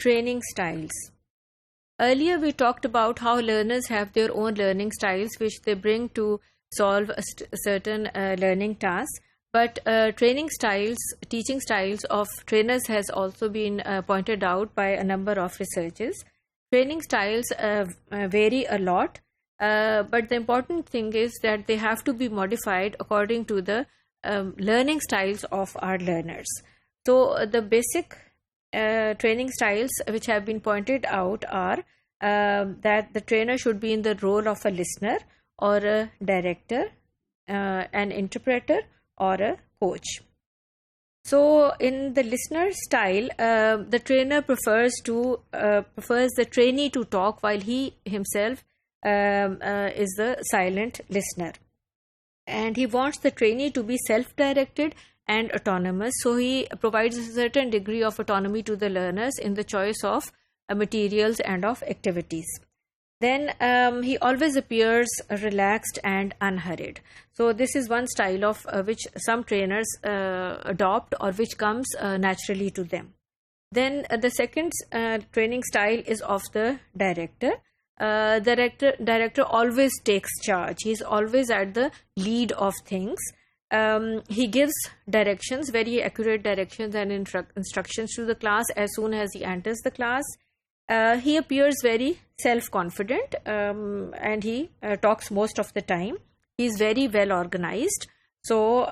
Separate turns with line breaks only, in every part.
training styles. Earlier we talked about how learners have their own learning styles which they bring to solve a certain learning task. But training styles, teaching styles of trainers has also been pointed out by a number of researchers. Training styles vary a lot, but the important thing is that they have to be modified according to the learning styles of our learners. So the basic training styles which have been pointed out are that the trainer should be in the role of a listener or a director, an interpreter, or a coach. So in the listener style, the trainer prefers the trainee to talk while he himself is the silent listener. And he wants the trainee to be self-directed and autonomous. So he provides a certain degree of autonomy to the learners in the choice of materials and of activities. Then he always appears relaxed and unhurried. So this is one style of which some trainers adopt or which comes naturally to them. Then the second training style is of the director. Director always takes charge. He's always at the lead of things. He gives directions, very accurate directions and instructions to the class as soon as he enters the class. He appears very self-confident and he talks most of the time. He is very well organized. So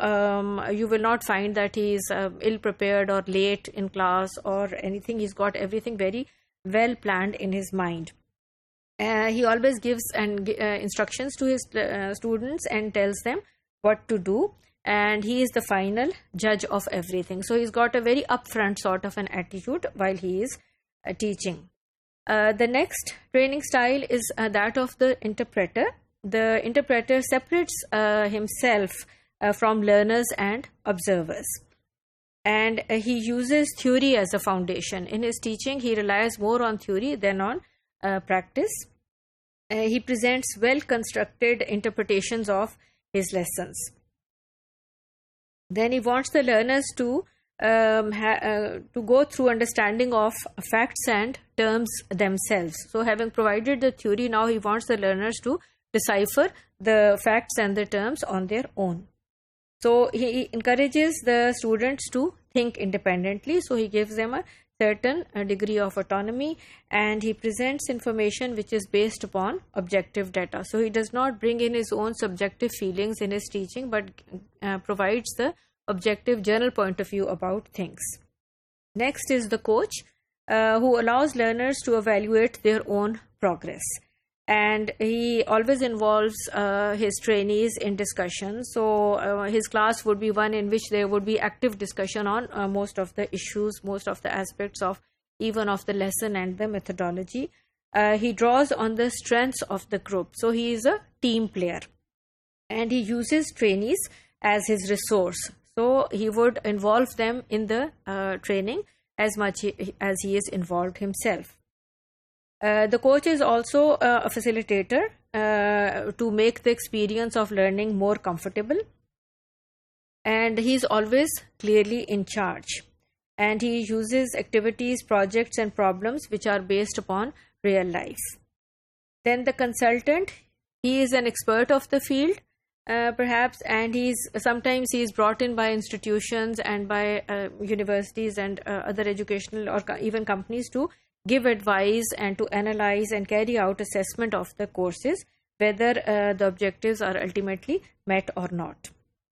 you will not find that he is ill-prepared or late in class or anything. He's got everything very well planned in his mind. He always gives instructions to his students and tells them what to do. And he is the final judge of everything. So he's got a very upfront sort of an attitude while he is teaching. The next training style is that of the interpreter. The interpreter separates himself from learners and observers. And he uses theory as a foundation. In his teaching, he relies more on theory than on practice. He presents well-constructed interpretations of his lessons. Then he wants the learners to go through understanding of facts and terms themselves. So having provided the theory, now he wants the learners to decipher the facts and the terms on their own. So he encourages the students to think independently. So he gives them a certain degree of autonomy and he presents information which is based upon objective data. So he does not bring in his own subjective feelings in his teaching, but provides the objective general point of view about things. Next is the coach, who allows learners to evaluate their own progress. And he always involves his trainees in discussion. So his class would be one in which there would be active discussion on most of the issues, most of the aspects of even of the lesson and the methodology. He draws on the strengths of the group. So he is a team player. And he uses trainees as his resource. So he would involve them in the training as much as he is involved himself. The coach is also a facilitator to make the experience of learning more comfortable. And he is always clearly in charge. And he uses activities, projects and problems which are based upon real life. Then the consultant, he is an expert of the field. Perhaps, and sometimes he is brought in by institutions and by universities and other educational or even companies to give advice and to analyze and carry out assessment of the courses, whether the objectives are ultimately met or not.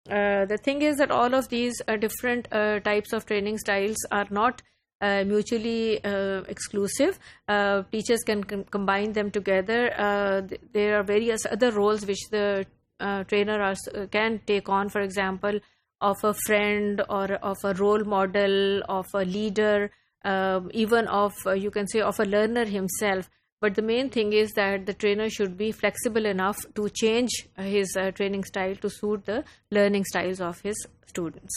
The thing is that all of these different types of training styles are not mutually exclusive. Teachers can combine them together. There are various other roles which the trainer can take on, for example, of a friend or of a role model, of a leader, even of, you can say, of a learner himself. But the main thing is that the trainer should be flexible enough to change his training style to suit the learning styles of his students.